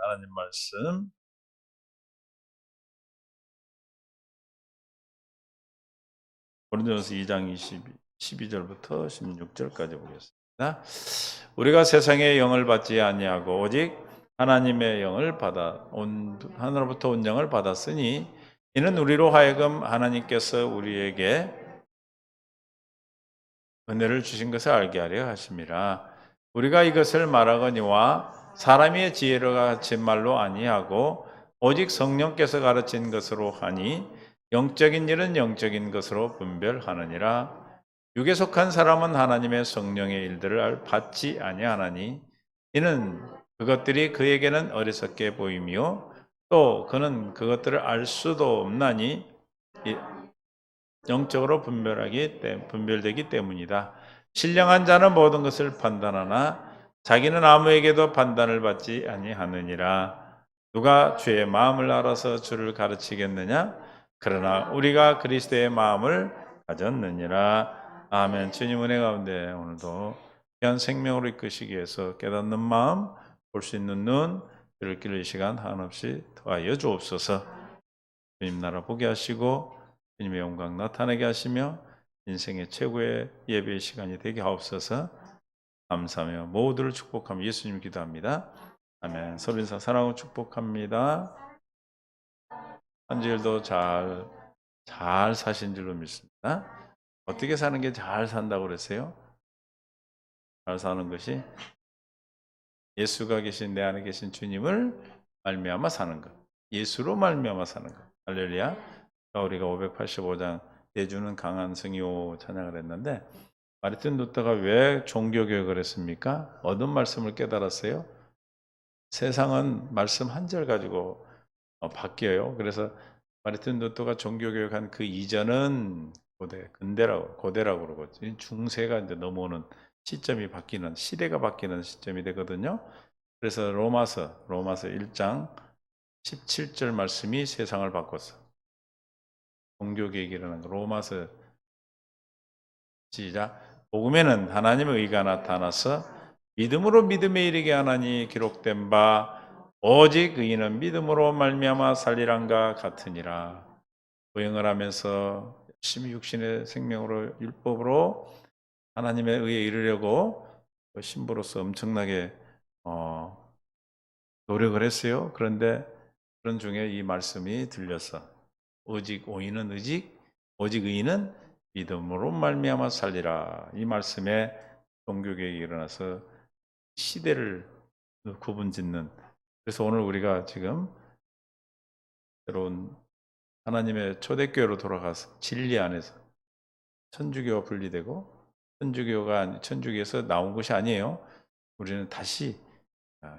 하나님 말씀 고린도전서 2장 12절부터 16절까지 보겠습니다. 우리가 세상의 영을 받지 아니하고 오직 하나님의 영을 하늘로부터 온 영을 받았으니 이는 우리로 하여금 하나님께서 우리에게 은혜를 주신 것을 알게 하려 하심이라. 우리가 이것을 말하거니와 사람의 지혜로 가르친 말로 아니하고 오직 성령께서 가르친 것으로 하니 영적인 일은 영적인 것으로 분별하느니라. 육에 속한 사람은 하나님의 성령의 일들을 받지 아니하나니 이는 그것들이 그에게는 어리석게 보이며 또 그는 그것들을 알 수도 없나니 영적으로 분별되기 때문이다. 신령한 자는 모든 것을 판단하나 자기는 아무에게도 판단을 받지 아니하느니라. 누가 주의 마음을 알아서 주를 가르치겠느냐? 그러나 우리가 그리스도의 마음을 가졌느니라. 아멘. 주님 은혜 가운데 오늘도 귀한 생명으로 이끄시기 위해서 깨닫는 마음, 볼 수 있는 눈, 들을 길을 이 시간 한없이 더하여 주옵소서. 주님 나라 보게 하시고 주님의 영광 나타나게 하시며 인생의 최고의 예배의 시간이 되게 하옵소서. 감사하며 모두를 축복하며 예수님 기도합니다. 아멘. 서로 인사 사랑하고 축복합니다. 한 주일도 잘 사신 줄로 믿습니다. 어떻게 사는 게 잘 산다고 그랬어요? 잘 사는 것이 예수가 계신 내 안에 계신 주님을 말미암아 사는 것. 예수로 말미암아 사는 것. 할렐루야. 우리가 585장 내주는 강한 성요 찬양을 했는데 마르틴 루터가 왜 종교개혁을 했습니까? 얻은 말씀을 깨달았어요. 세상은 말씀 한 절 가지고 바뀌어요. 그래서 마르틴 루터가 종교개혁한 그 이전은 고대라고 그러고 중세가 이제 넘어오는 시점이 바뀌는 시대가 바뀌는 시점이 되거든요. 그래서 로마서 1장 17절 말씀이 세상을 바꿨어. 종교개혁이 일어난 거. 로마서 시작. 복음에는 하나님의 의가 나타나서 믿음으로 믿음에 이르게 하나니 기록된 바 오직 의인은 믿음으로 말미암아 살리란가 같으니라. 부행을 하면서 열심히 육신의 생명으로 율법으로 하나님의 의에 이르려고 신부로서 엄청나게 노력을 했어요. 그런데 그런 중에 이 말씀이 들렸어. 오직 의인은 믿음으로 말미암아 살리라. 이 말씀에 종교개혁이 일어나서 시대를 구분짓는. 그래서 오늘 우리가 지금 새로운 하나님의 초대교회로 돌아가서 진리 안에서 천주교가 분리되고 천주교에서 나온 것이 아니에요. 우리는 다시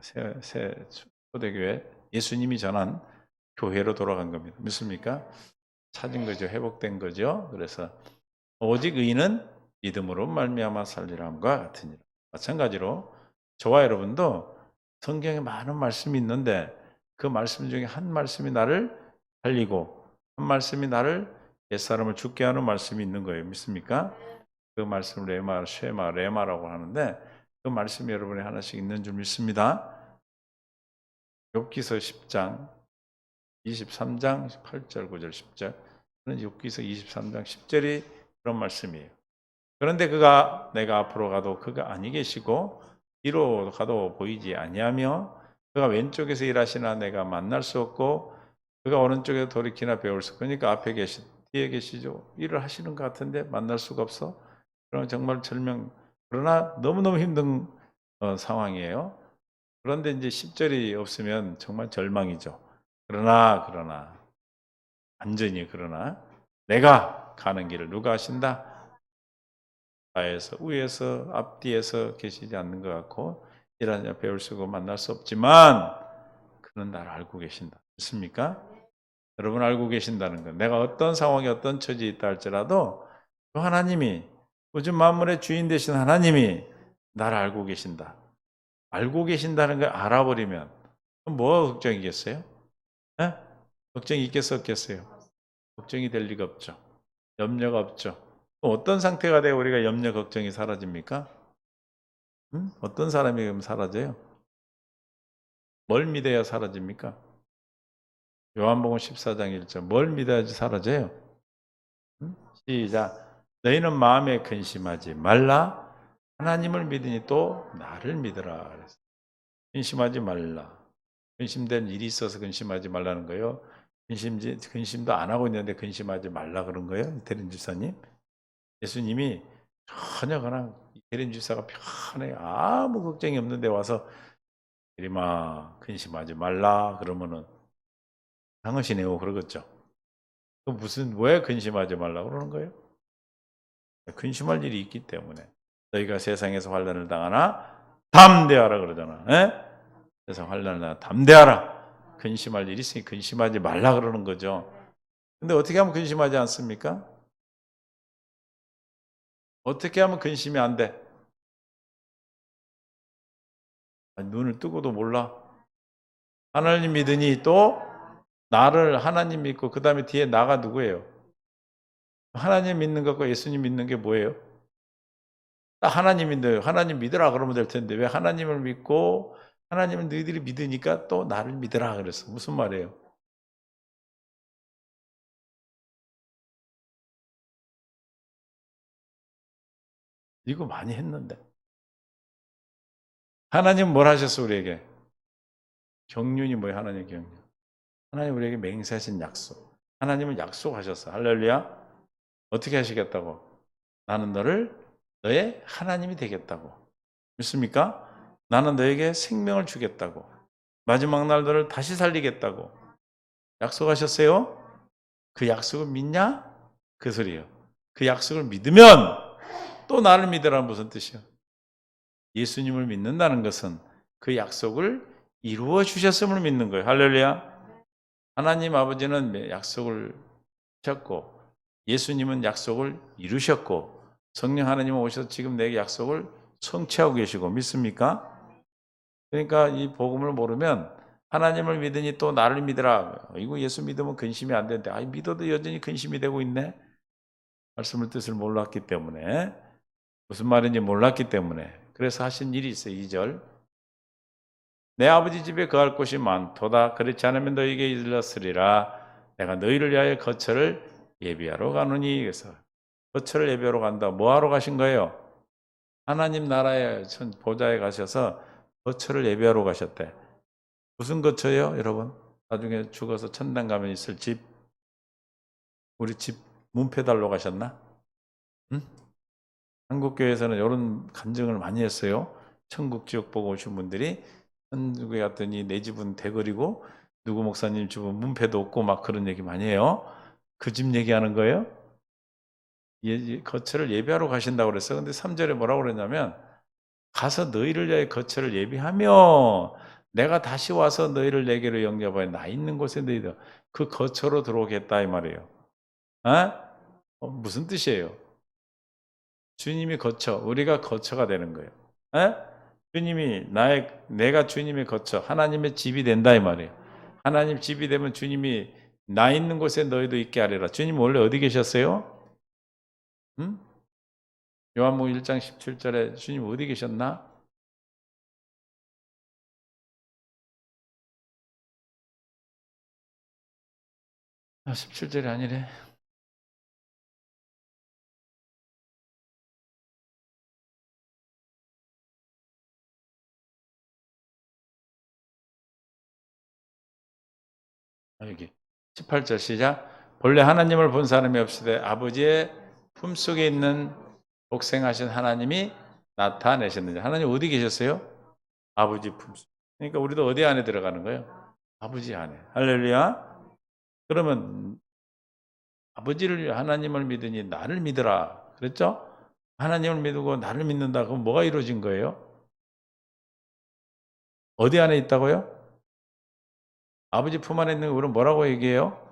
새 초대교회 예수님이 전한 교회로 돌아간 겁니다. 믿습니까? 찾은 거죠. 회복된 거죠. 그래서 오직 의인은 믿음으로 말미암아 살리람과 같으니라. 마찬가지로 저와 여러분도 성경에 많은 말씀이 있는데 그 말씀 중에 한 말씀이 나를 살리고 한 말씀이 나를 옛사람을 죽게 하는 말씀이 있는 거예요. 믿습니까? 그 말씀을 레마라고 하는데 그 말씀이 여러분이 하나씩 있는 줄 믿습니다. 욥기서 10장 23장 8절 9절 10절 욥기서 23장 10절이 그런 말씀이에요. 그런데 내가 앞으로 가도 그가 아니 계시고 뒤로 가도 보이지 아니하며 그가 왼쪽에서 일하시나 내가 만날 수 없고 그가 오른쪽에서 돌이키나 배울 수 없고 그러니까 뒤에 계시죠. 일을 하시는 것 같은데 만날 수가 없어. 그럼 정말 그러나 너무너무 힘든 상황이에요. 그런데 이제 10절이 없으면 정말 절망이죠. 그러나 그러나 내가 가는 길을 누가 하신다? 좌에서 우에서 앞뒤에서 계시지 않는 것 같고 일하냐 배울 수 없고 만날 수 없지만 그는 나를 알고 계신다. 믿습니까? 여러분 알고 계신다는 건 내가 어떤 상황에 어떤 처지에 있다 할지라도 그 하나님이 우주 만물의 주인 되신 하나님이 나를 알고 계신다. 알고 계신다는 걸 알아버리면 뭐가 걱정이겠어요? 에? 걱정이 있겠어 없겠어요? 걱정이 될 리가 없죠. 염려가 없죠. 어떤 상태가 돼야 우리가 염려 걱정이 사라집니까? 어떤 사람이 그럼 사라져요? 뭘 믿어야 사라집니까? 요한복음 14장 1절. 뭘 믿어야지 사라져요? 응? 시작. 너희는 마음에 근심하지 말라. 하나님을 믿으니 또 나를 믿으라. 그랬어요. 근심하지 말라. 근심된 일이 있어서 근심하지 말라는 거예요. 근심도 안 하고 있는데 근심하지 말라 그런 거예요. 이태린 집사님. 예수님이 전혀 그냥 이태린 집사가 편하게 아무 걱정이 없는데 와서 이리마 근심하지 말라 그러면은 당하시네요 그러겠죠. 그 무슨 왜 근심하지 말라 그러는 거예요? 근심할 일이 있기 때문에. 너희가 세상에서 환난을 당하나 담대하라 그러잖아. 에? 세상 환난을 당하나 담대하라. 근심할 일이 있으니 근심하지 말라 그러는 거죠. 근데 어떻게 하면 근심하지 않습니까? 어떻게 하면 근심이 안 돼? 아니, 눈을 뜨고도 몰라. 하나님 믿으니 또 나를 하나님 믿고 그 다음에 뒤에 나가 누구예요? 하나님 믿는 것과 예수님 믿는 게 뭐예요? 딱 하나님 믿어요. 하나님 믿으라 그러면 될 텐데 왜 하나님을 믿고 하나님을 너희들이 믿으니까 또 나를 믿으라 그랬어. 무슨 말이에요? 이거 많이 했는데. 하나님 뭘 하셨어 우리에게? 경륜이 뭐예요? 하나님의 경륜. 하나님 우리에게 맹세하신 약속. 하나님은 약속하셨어. 할렐루야. 어떻게 하시겠다고? 나는 너의 하나님이 되겠다고. 믿습니까? 나는 너에게 생명을 주겠다고. 마지막 날 너를 다시 살리겠다고. 약속하셨어요? 그 약속을 믿냐? 그 소리예요. 그 약속을 믿으면 또 나를 믿으라는 무슨 뜻이요? 예수님을 믿는다는 것은 그 약속을 이루어 주셨음을 믿는 거예요. 할렐루야. 하나님 아버지는 약속을 하셨고 예수님은 약속을 이루셨고 성령 하나님은 오셔서 지금 내게 약속을 성취하고 계시고 믿습니까? 그러니까 이 복음을 모르면 하나님을 믿으니 또 나를 믿으라. 이거 예수 믿으면 근심이 안 되는데 믿어도 여전히 근심이 되고 있네. 말씀을 뜻을 몰랐기 때문에 무슨 말인지 몰랐기 때문에 그래서 하신 일이 있어요. 2절 내 아버지 집에 거할 곳이 많도다. 그렇지 않으면 너희에게 일렀으리라. 내가 너희를 위하여 거처를 예비하러 가노니. 그래서 거처를 예비하러 간다. 뭐 하러 가신 거예요? 하나님 나라의 보좌에 가셔서 거처를 예비하러 가셨대. 무슨 거처예요, 여러분? 나중에 죽어서 천당 가면 있을 집. 우리 집 문패달러 가셨나? 응? 한국교회에서는 이런 간증을 많이 했어요. 천국 지옥 보고 오신 분들이 천국에 갔더니 내 집은 대거리고 누구 목사님 집은 문패도 없고 막 그런 얘기 많이 해요. 그 집 얘기하는 거예요. 거처를 예비하러 가신다고 그랬어. 근데 3절에 뭐라고 그랬냐면 가서 너희를 위하여 거처를 예비하며 내가 다시 와서 너희를 내게로 영접하여 나 있는 곳에 너희들 그 거처로 들어오겠다 이 말이에요. 무슨 뜻이에요? 주님이 거처, 우리가 거처가 되는 거예요. 에? 주님이 내가 주님의 거처, 하나님의 집이 된다 이 말이에요. 하나님 집이 되면 주님이 나 있는 곳에 너희도 있게 하리라. 주님 원래 어디 계셨어요? 응? 요한복음 1장 17절에 주님 어디 계셨나? 17절이 아니래. 여기 18절 시작. 본래 하나님을 본 사람이 없으되 아버지의 품속에 있는 독생하신 하나님이 나타내셨느냐. 하나님 어디 계셨어요? 아버지 품속. 그러니까 우리도 어디 안에 들어가는 거예요? 아버지 안에. 할렐루야. 그러면 아버지를 하나님을 믿으니 나를 믿으라. 그랬죠? 하나님을 믿고 나를 믿는다. 그럼 뭐가 이루어진 거예요? 어디 안에 있다고요? 아버지 품 안에 있는 거 우리는 뭐라고 얘기해요?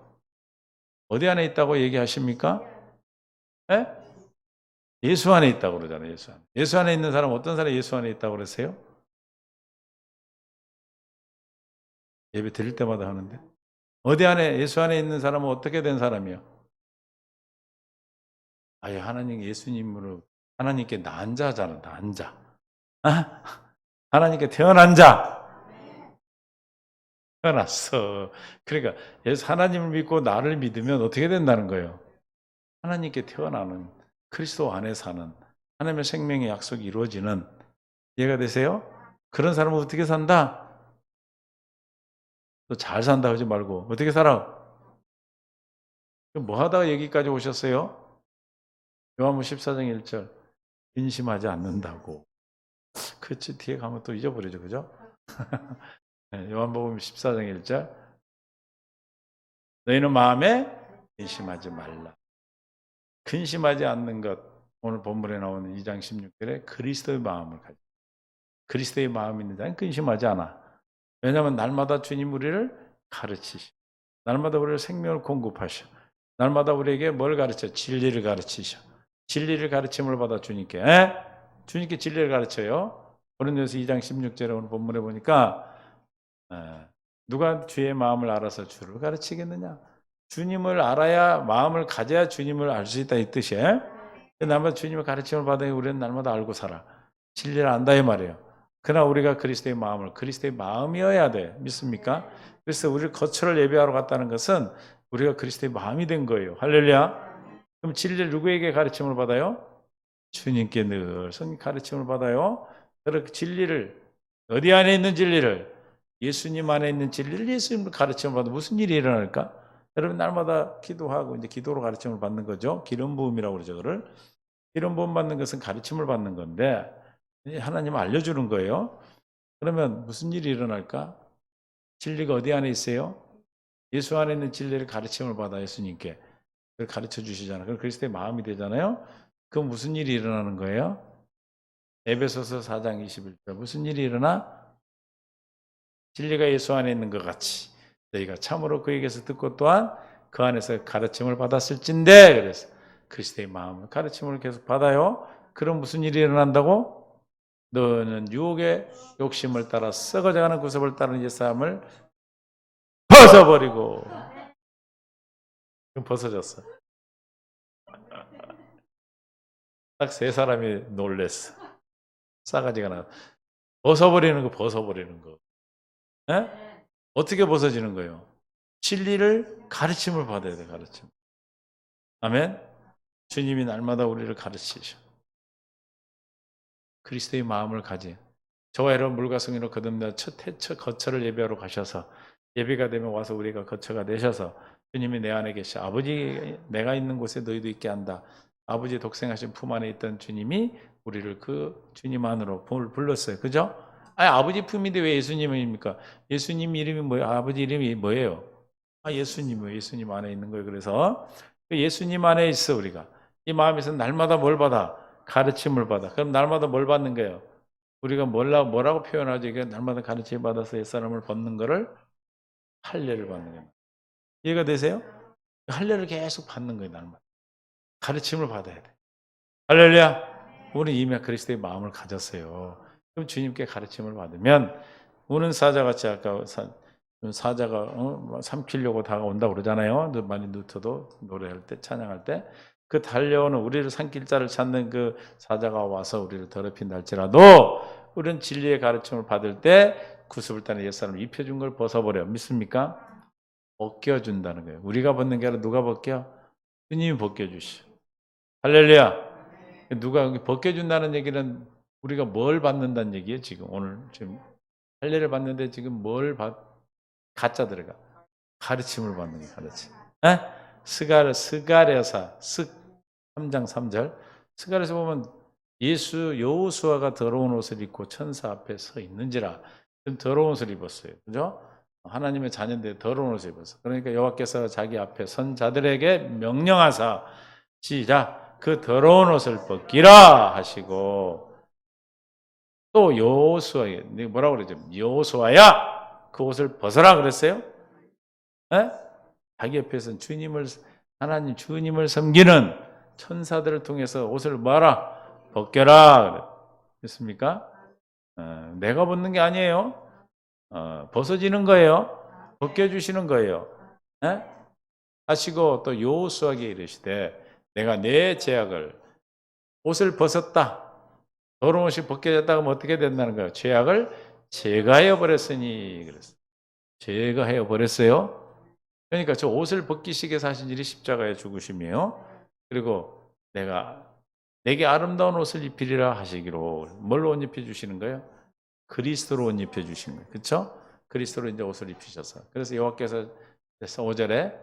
어디 안에 있다고 얘기하십니까? 예? 예수 안에 있다고 그러잖아요. 예수 안에. 예수 안에 있는 사람 어떤 사람이 예수 안에 있다고 그러세요? 예배 드릴 때마다 하는데. 어디 안에 예수 안에 있는 사람은 어떻게 된 사람이요? 아예 하나님 예수님으로 하나님께 난 자잖아. 난 자. 아? 하나님께 태어난 자. 태어났어. 그러니까 예수 하나님을 믿고 나를 믿으면 어떻게 된다는 거예요? 하나님께 태어나는 그리스도 안에 사는 하나님의 생명의 약속이 이루어지는 이해가 되세요? 그런 사람은 어떻게 산다? 또 잘 산다 하지 말고 어떻게 살아? 뭐 하다가 여기까지 오셨어요? 요한복음 14장 1절 근심하지 않는다고. 그치 뒤에 가면 또 잊어버리죠. 그죠? 네, 요한복음 14장 1절 너희는 마음에 근심하지 말라. 근심하지 않는 것 오늘 본문에 나오는 2장 16절에 그리스도의 마음을 가지고 그리스도의 마음이 있는 자는 근심하지 않아. 왜냐하면 날마다 주님 우리를 가르치시 날마다 우리를 생명을 공급하셔. 날마다 우리에게 뭘 가르쳐? 진리를 가르치셔. 진리를 가르침을 받아 주님께. 주님께 진리를 가르쳐요. 고린도서 2장 16절에 오늘 본문에 보니까 누가 주의 마음을 알아서 주를 가르치겠느냐? 주님을 알아야 마음을 가져야 주님을 알 수 있다 이 뜻이에요. 날마다 주님의 가르침을 받아 우리는 날마다 알고 살아. 진리를 안다 이 말이에요. 그러나 우리가 그리스도의 마음을 그리스도의 마음이어야 돼. 믿습니까? 그래서 우리를 거처를 예배하러 갔다는 것은 우리가 그리스도의 마음이 된 거예요. 할렐루야. 그럼 진리를 누구에게 가르침을 받아요? 주님께 늘 성령 가르침을 받아요. 그렇게 진리를 어디 안에 있는 진리를 예수님 안에 있는 진리를 예수님을 가르침을 받아 무슨 일이 일어날까? 여러분 날마다 기도하고 이제 기도로 가르침을 받는 거죠. 기름 부음이라고 그러죠. 그를 기름 부음 받는 것은 가르침을 받는 건데 하나님은 알려주는 거예요. 그러면 무슨 일이 일어날까? 진리가 어디 안에 있어요? 예수 안에 있는 진리를 가르침을 받아 예수님께 그걸 가르쳐 주시잖아요. 그럼 그리스도의 마음이 되잖아요. 그럼 무슨 일이 일어나는 거예요? 에베소서 4장 21절 무슨 일이 일어나? 진리가 예수 안에 있는 것 같이 너희가 참으로 그에게서 듣고 또한 그 안에서 가르침을 받았을진데 그래서 그리스도의 마음을 가르침을 계속 받아요. 그럼 무슨 일이 일어난다고? 너는 유혹의 욕심을 따라 썩어져가는 구습을 따르는 옛사람을 벗어버리고 그럼 벗어졌어. 딱 세 사람이 놀랬어. 싸가지가 나. 벗어버리는 거 벗어버리는 거. 에? 어떻게 벗어지는 거예요? 진리를 가르침을 받아야 돼. 가르침. 아멘. 주님이 날마다 우리를 가르치셔. 그리스도의 마음을 가지. 저와 여러분 물가성이로 거듭나 첫 거처를 예배하러 가셔서 예배가 되면 와서 우리가 거처가 되셔서 주님이 내 안에 계셔. 아버지 내가 있는 곳에 너희도 있게 한다. 아버지 독생하신 품 안에 있던 주님이 우리를 그 주님 안으로 불렀어요. 그죠? 아니, 아버지 품인데 왜 예수님입니까? 예수님 이름이 뭐예요? 아버지 이름이 뭐예요? 예수님이에요. 예수님 안에 있는 거예요. 그래서 예수님 안에 있어 우리가. 이 마음에서 날마다 뭘 받아? 가르침을 받아. 그럼 날마다 뭘 받는 거예요? 우리가 뭐라고 표현하죠? 이게 날마다 가르침 받아서 옛사람을 벗는 거를 할례를 받는 거예요. 이해가 되세요? 할례를 계속 받는 거예요. 날마다. 가르침을 받아야 돼. 할렐루야. 우리 이미 그리스도의 마음을 가졌어요. 그럼 주님께 가르침을 받으면 우는 사자같이 아까 사자가 삼키려고 다가온다고 그러잖아요. 많이 누터도 노래할 때 찬양할 때 그 달려오는 우리를 삼킬 자를 찾는 그 사자가 와서 우리를 더럽힌다 할지라도 우리는 진리의 가르침을 받을 때 구습을 따는 옛사람을 입혀준 걸 벗어버려. 믿습니까? 벗겨준다는 거예요. 우리가 벗는 게 아니라 누가 벗겨? 주님이 벗겨주시오. 할렐루야. 누가 벗겨준다는 얘기는 우리가 뭘 받는다는 얘기예요. 지금 오늘 지금 할례를 받는데 지금 뭘 가짜 들어가 가르침을 받는 게 가르침. 스가랴사 3장 3절 스가랴에서 보면 예수 여호수아가 더러운 옷을 입고 천사 앞에 서 있는지라 좀 더러운 옷을 입었어요. 그죠? 하나님의 자녀인데 더러운 옷을 입었어. 그러니까 여호와께서 자기 앞에 선 자들에게 명령하사 시작 그 더러운 옷을 벗기라 하시고 또 여호수아에 뭐라고 그러죠? 여호수아야 그 옷을 벗어라 그랬어요? 에? 자기 옆에서는 하나님 주님을 섬기는 천사들을 통해서 옷을 뭐하라? 벗겨라. 그랬습니까? 내가 벗는 게 아니에요. 벗어지는 거예요. 벗겨주시는 거예요. 에? 하시고 또 여호수아에게 이르시되 내가 내 죄악을 옷을 벗었다. 더러운 옷이 벗겨졌다 하면 어떻게 된다는 거예요? 죄악을 제거해 버렸으니 그랬어요. 제가 헤어 버렸어요. 그러니까 저 옷을 벗기시게 위해서 하신 일이 십자가의 죽으심이에요. 그리고 내게 아름다운 옷을 입히리라 하시기로 뭘로 옷 입혀 주시는 거예요? 그리스도로 옷 입혀 주신 거예요. 그렇죠? 그리스도로 이제 옷을 입히셔서. 그래서 여호와께서 5절에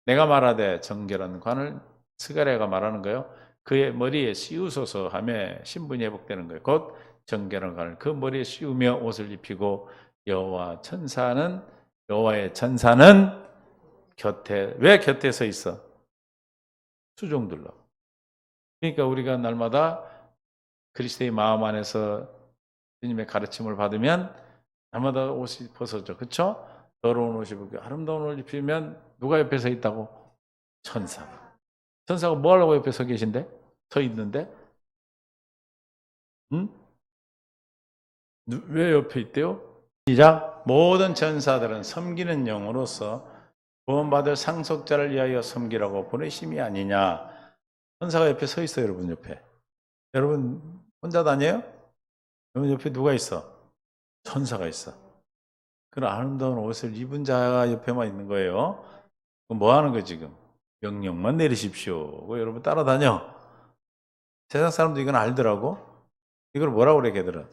내가 말하되 정결한 관을 스가랴가 말하는 거예요. 그의 머리에 씌우소서 하며 신분이 회복되는 거예요. 곧 정결한 관을 그 머리에 씌우며 옷을 입히고 여호와의 천사는 왜 곁에 서 있어? 수종들로. 그러니까 우리가 날마다 그리스도의 마음 안에서 주님의 가르침을 받으면 날마다 옷이 벗어져. 그렇죠? 더러운 옷이 입고 아름다운 옷을 입히면 누가 옆에 서 있다고? 천사가. 천사가 뭐 하려고 옆에 서 계신데? 서 있는데? 응? 왜 옆에 있대요? 시작. 모든 천사들은 섬기는 영으로서 구원받을 상속자를 위하여 섬기라고 보내심이 아니냐. 천사가 옆에 서 있어요, 여러분 옆에. 여러분 혼자 다녀요? 여러분 옆에 누가 있어? 천사가 있어. 그런 아름다운 옷을 입은 자가 옆에만 있는 거예요. 그럼 뭐 하는 거예요, 지금? 명령만 내리십시오. 여러분 따라다녀. 세상 사람도 이건 알더라고. 이걸 뭐라고 그래, 걔들은?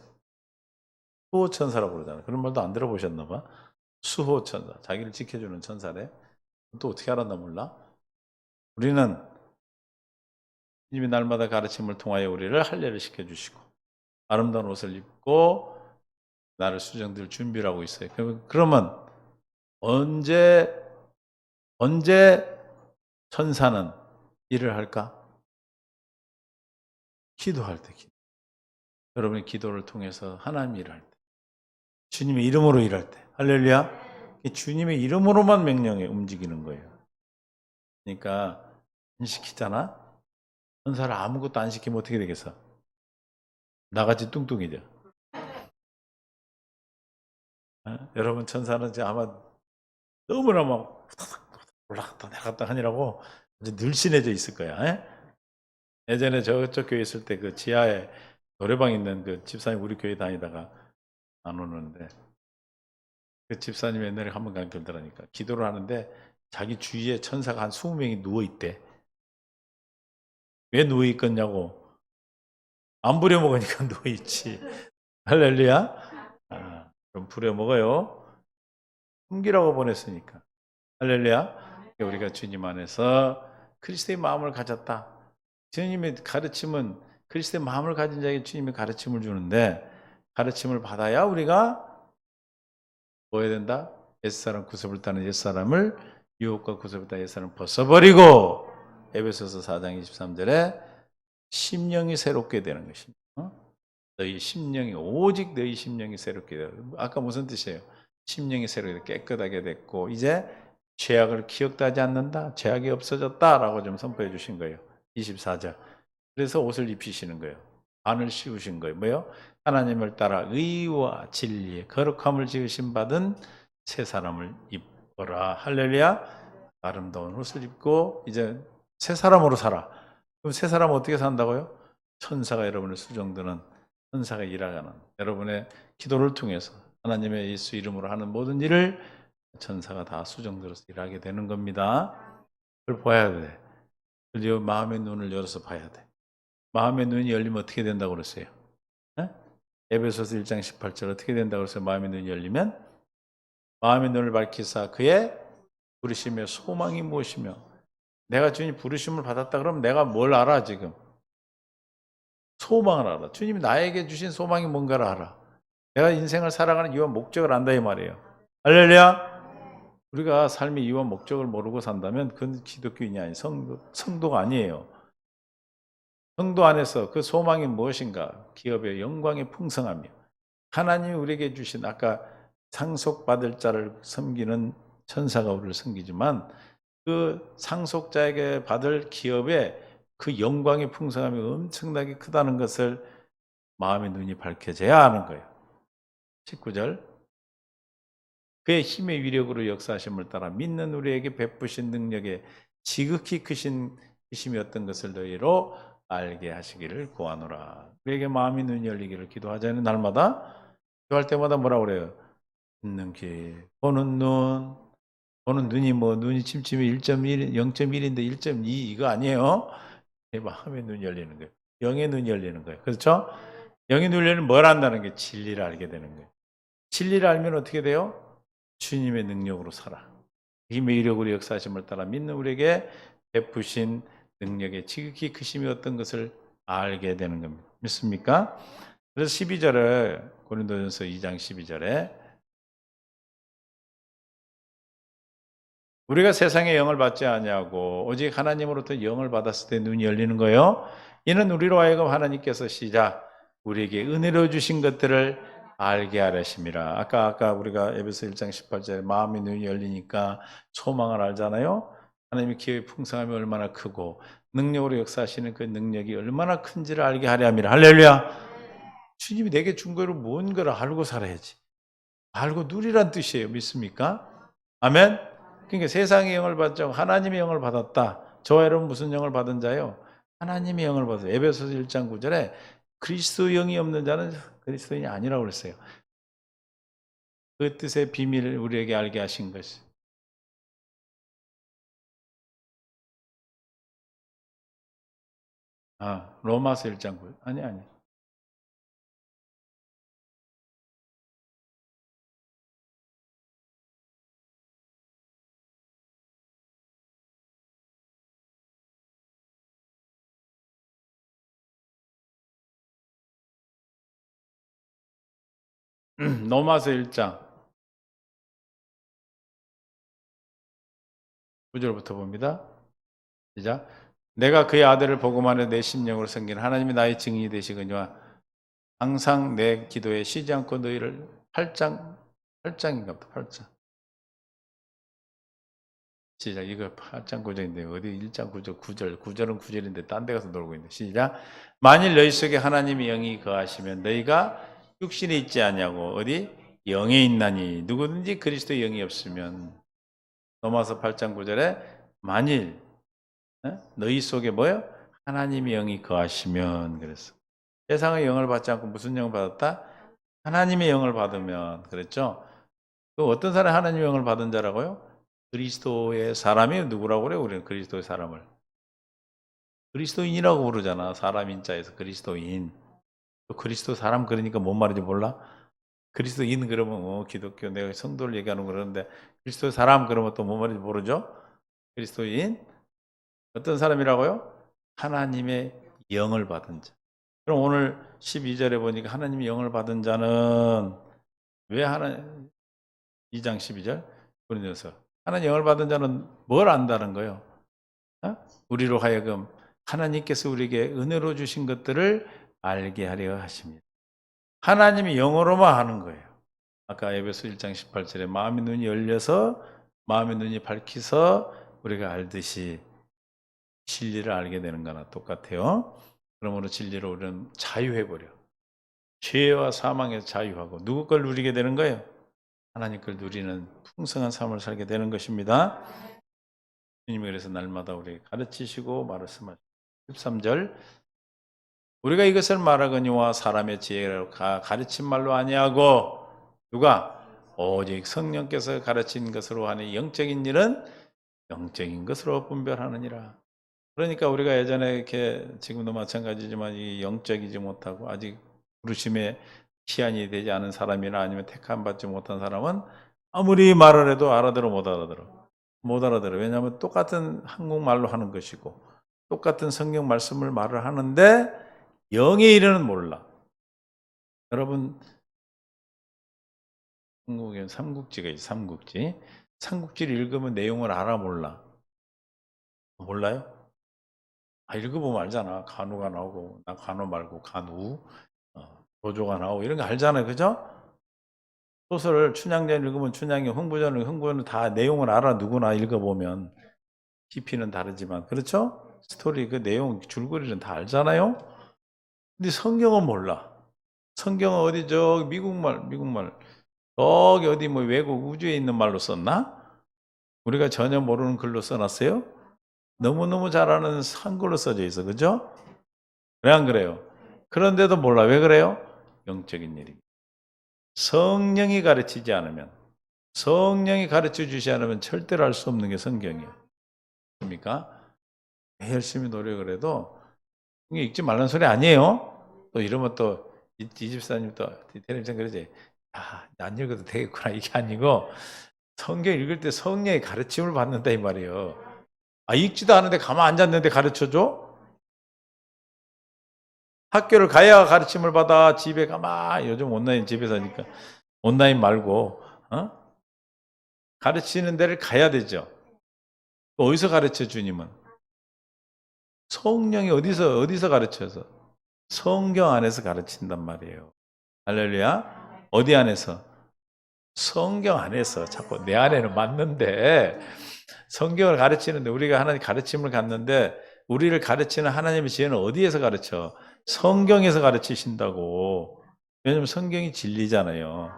수호천사라고 그러잖아. 그런 말도 안 들어보셨나 봐. 수호천사. 자기를 지켜주는 천사래. 또 어떻게 알았나 몰라? 우리는 주님이 날마다 가르침을 통하여 우리를 할례를 시켜주시고 아름다운 옷을 입고 나를 수정될 준비를 하고 있어요. 그러면 언제 천사는 일을 할까? 기도할 때. 여러분의 기도를 통해서 하나님 일할 때. 주님의 이름으로 일할 때. 할렐루야. 주님의 이름으로만 명령에 움직이는 거예요. 그러니까 안 시키잖아? 천사를 아무것도 안 시키면 어떻게 되겠어? 나같이 뚱뚱이죠. 여러분 천사는 이제 아마 너무나 막 올라갔다 내려갔다 하느라고 이제 늘씬해져 있을 거야. 예전에 저쪽 교회 있을 때 그 지하에 노래방 있는 그 집사님 우리 교회 다니다가 안 오는데 그 집사님 옛날에 한번 간결더라니까 기도를 하는데 자기 주위에 천사가 한 20명이 누워있대. 왜 누워있겠냐고. 안 부려먹으니까 누워있지. 할렐루야. 좀 부려먹어요. 숨기라고 보냈으니까. 할렐루야. 우리가 주님 안에서 그리스도의 마음을 가졌다. 주님의 가르침은 그리스도의 마음을 가진 자에게 주님의 가르침을 주는데 가르침을 받아야 우리가 뭐 해야 된다? 옛사람 구습을 따는 옛사람을 유혹과 구습을 따는 옛사람을 벗어버리고 에베소서 4장 23절에 심령이 새롭게 되는 것입니다. 너희 심령이 오직 너희 심령이 새롭게 되어. 아까 무슨 뜻이에요? 심령이 새롭게 깨끗하게 됐고 이제 죄악을 기억도 하지 않는다. 죄악이 없어졌다라고 좀 선포해 주신 거예요. 24절. 그래서 옷을 입히시는 거예요. 안을 씌우신 거예요. 뭐요? 하나님을 따라 의와 진리의 거룩함을 지으신 받은 새 사람을 입어라. 할렐루야. 아름다운 옷을 입고 이제 새 사람으로 살아. 그럼 새 사람은 어떻게 산다고요? 천사가 여러분을 수정드는 천사가 일하는 여러분의 기도를 통해서 하나님의 예수 이름으로 하는 모든 일을 천사가 다 수정들어서 일하게 되는 겁니다. 그걸 봐야 돼. 그리고 마음의 눈을 열어서 봐야 돼. 마음의 눈이 열리면 어떻게 된다고 그랬어요? 에베소서 1장 18절 어떻게 된다고 그랬어요? 마음의 눈이 열리면 마음의 눈을 밝히사 그의 부르심의 소망이 무엇이며 내가 주님 부르심을 받았다 그러면 내가 뭘 알아 지금? 소망을 알아. 주님이 나에게 주신 소망이 뭔가를 알아. 내가 인생을 살아가는 이유와 목적을 안다 이 말이에요. 할렐루야. 우리가 삶의 이유와 목적을 모르고 산다면 그건 기독교인이 아니 성도가 아니에요. 성도 안에서 그 소망이 무엇인가? 기업의 영광의 풍성함이요. 하나님이 우리에게 주신 아까 상속받을 자를 섬기는 천사가 우리를 섬기지만 그 상속자에게 받을 기업의 그 영광의 풍성함이 엄청나게 크다는 것을 마음의 눈이 밝혀져야 하는 거예요. 19절 그의 힘의 위력으로 역사하심을 따라 믿는 우리에게 베푸신 능력에 지극히 크신 힘이 어떤 것을 너희로 알게 하시기를 구하노라. 그에게 마음의 눈이 열리기를 기도하자는 날마다 기도할 때마다 뭐라고 그래요? 듣는 귀, 보는 눈이 뭐 눈이 침침해 1.1, 0.1인데 1.2 이거 아니에요? 마음의 눈이 열리는 거예요. 영의 눈이 열리는 거예요. 그렇죠? 영의 눈이 열리는 뭘 안다는 게 진리를 알게 되는 거예요. 진리를 알면 어떻게 돼요? 주님의 능력으로 살아. 힘의 이력으로 역사하심을 따라 믿는 우리에게 베푸신 능력의 지극히 크심이 어떤 것을 알게 되는 겁니다. 믿습니까? 그래서 12절에 고린도전서 2장 12절에 우리가 세상의 영을 받지 아니하고 오직 하나님으로부터 영을 받았을 때 눈이 열리는 거예요. 이는 우리로 하여금 하나님께서 시작 우리에게 은혜로 주신 것들을 알게 하려심이라. 아까 우리가 에베소 1장 18절에 마음의 눈이 열리니까 소망을 알잖아요. 하나님의 기회의 풍성함이 얼마나 크고 능력으로 역사하시는 그 능력이 얼마나 큰지를 알게 하려 함이라. 할렐루야. 주님이 내게 준 거를 뭔 거를 알고 살아야지. 알고 누리란 뜻이에요. 믿습니까? 아멘. 그러니까 세상의 영을 받지 않고 하나님의 영을 받았다. 저와 여러분 무슨 영을 받은 자요? 하나님의 영을 받아요. 에베소서 1장 9절에 그리스도 영이 없는 자는 그리스도인이 아니라고 그랬어요. 그 뜻의 비밀을 우리에게 알게 하신 것이. 로마서 1장 9. 아니. 로마서 1장 9절부터 봅니다. 시작. 내가 그의 아들을 보고만 해도 내 심령으로 섬기는 하나님이 나의 증인이 되시거니와 항상 내 기도에 쉬지 않고 너희를 8장인가 보다. 8장. 시작. 이거 8장 9절인데 어디 1장 9절 9절은 9절인데 딴 데 가서 놀고 있네. 시작. 만일 너희 속에 하나님의 영이 거하시면 너희가 육신에 있지 아니하고 어디 영에 있나니 누구든지 그리스도의 영이 없으면 로마서 8장 9절에 만일 너희 속에 뭐요? 하나님의 영이 거하시면 그랬어. 세상의 영을 받지 않고 무슨 영을 받았다? 하나님의 영을 받으면 그랬죠. 그 어떤 사람이 하나님의 영을 받은 자라고요? 그리스도의 사람이 누구라고 그래요? 우리는 그리스도의 사람을 그리스도인이라고 부르잖아. 사람 인자에서 그리스도인. 또 그리스도 사람 그러니까 뭔 말인지 몰라? 그리스도인 그러면 기독교 내가 성도를 얘기하는 거 그러는데 그리스도 사람 그러면 또 뭔 말인지 모르죠? 그리스도인 어떤 사람이라고요? 하나님의 영을 받은 자. 그럼 오늘 12절에 보니까 하나님의 영을 받은 자는 왜 2장 12절 고린도서 하나님 영을 받은 자는 뭘 안다는 거예요? 우리로 하여금 하나님께서 우리에게 은혜로 주신 것들을 알게 하려 하십니다. 하나님이 영어로만 하는 거예요. 아까 에베소 1장 18절에 마음의 눈이 열려서 마음의 눈이 밝혀서 우리가 알듯이 진리를 알게 되는 거나 똑같아요. 그러므로 진리로 우리는 자유해버려. 죄와 사망에서 자유하고 누구 걸 누리게 되는 거예요? 하나님 걸 누리는 풍성한 삶을 살게 되는 것입니다. 주님이 그래서 날마다 우리 가르치시고 말씀하시고 13절 우리가 이것을 말하거니와 사람의 지혜로 가르친 말로 아니하고 누가 오직 성령께서 가르친 것으로 하니 영적인 일은 영적인 것으로 분별하느니라. 그러니까 우리가 예전에 이렇게 지금도 마찬가지지만 이 영적이지 못하고 아직 부르심의 시한이 되지 않은 사람이나 아니면 택함 받지 못한 사람은 아무리 말을 해도 알아들어 못 알아들어. 못 알아들어. 왜냐하면 똑같은 한국말로 하는 것이고 똑같은 성경 말씀을 말을 하는데 영의 일은 몰라. 여러분 한국에 삼국지가 있어요. 삼국지. 삼국지를 읽으면 내용을 알아 몰라. 몰라요? 읽어보면 알잖아. 간우가 나오고 나 간우 말고 간우 조조가 나오고 이런 거 알잖아요. 그죠? 소설을 춘향전 읽으면 춘향이 흥부전은 다 내용을 알아. 누구나 읽어보면 깊이는 다르지만 그렇죠? 스토리 그 내용 줄거리는 다 알잖아요. 근데 성경은 몰라. 성경은 어디 저 미국말 저기 어디 뭐 외국 우주에 있는 말로 썼나? 우리가 전혀 모르는 글로 써놨어요? 너무너무 잘 아는 한글로 써져 있어. 그죠? 왜 안 그래요? 그런데도 몰라. 왜 그래요? 영적인 일입니다. 성령이 가르치지 않으면, 성령이 가르쳐 주지 않으면 절대로 할 수 없는 게 성경이에요. 그러니까 열심히 노력을 해도 이게 읽지 말라는 소리 아니에요. 또 이러면 또 이 집사님 또 텔레비전 그러지. 안 읽어도 되겠구나. 이게 아니고 성경 읽을 때 성령의 가르침을 받는다 이 말이에요. 읽지도 않은데 가만 앉았는데 가르쳐 줘? 학교를 가야 가르침을 받아. 집에 가만 요즘 온라인 집에서 하니까 온라인 말고 가르치는 데를 가야 되죠. 어디서 가르쳐 주님은? 성령이 어디서 가르쳐서? 성경 안에서 가르친단 말이에요. 할렐루야. 어디 안에서? 성경 안에서. 자꾸 내 안에는 맞는데 성경을 가르치는데 우리가 하나님 가르침을 갖는데 우리를 가르치는 하나님의 지혜는 어디에서 가르쳐? 성경에서 가르치신다고. 왜냐하면 성경이 진리잖아요.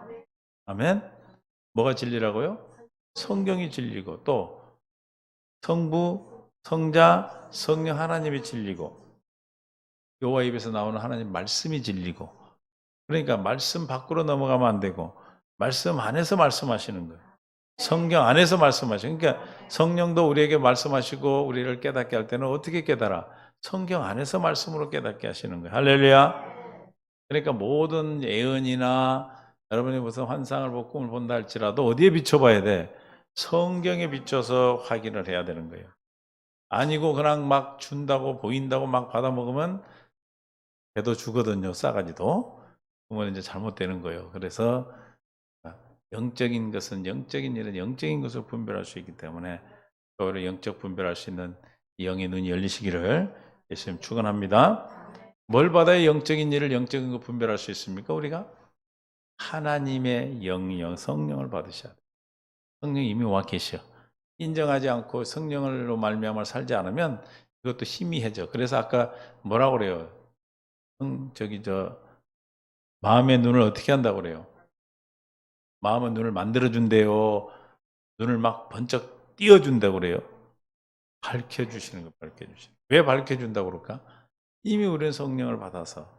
아멘? 뭐가 진리라고요? 성경이 진리고 또 성부, 성자, 성령 하나님이 진리고 여호와 입에서 나오는 하나님 말씀이 진리고 그러니까 말씀 밖으로 넘어가면 안 되고 말씀 안에서 말씀하시는 거예요. 성경 안에서 말씀하시는 그러니까 성령도 우리에게 말씀하시고 우리를 깨닫게 할 때는 어떻게 깨달아? 성경 안에서 말씀으로 깨닫게 하시는 거예요. 할렐루야. 그러니까 모든 예언이나 여러분이 무슨 환상을 보고 꿈을 본다 할지라도 어디에 비춰봐야 돼? 성경에 비춰서 확인을 해야 되는 거예요. 아니고 그냥 막 준다고 보인다고 막 받아먹으면 배도 주거든요. 싸가지도. 그러면 이제 잘못되는 거예요. 그래서 영적인 것은 영적인 일은 영적인 것을 분별할 수 있기 때문에 그거를 영적 분별할 수 있는 영의 눈이 열리시기를 예수님 축원합니다. 뭘 받아야 영적인 일을 영적인 거 분별할 수 있습니까? 우리가 하나님의 영이요 성령을 받으셔야 돼요. 성령이 이미 와 계셔. 인정하지 않고 성령으로 말미암아 살지 않으면 이것도 희미해져. 그래서 아까 뭐라고 그래요? 마음의 눈을 어떻게 한다고 그래요? 마음의 눈을 만들어준대요. 눈을 막 번쩍 띄워준다고 그래요. 밝혀주시는 거, 밝혀주시는 거. 왜 밝혀준다고 그럴까? 이미 우리는 성령을 받아서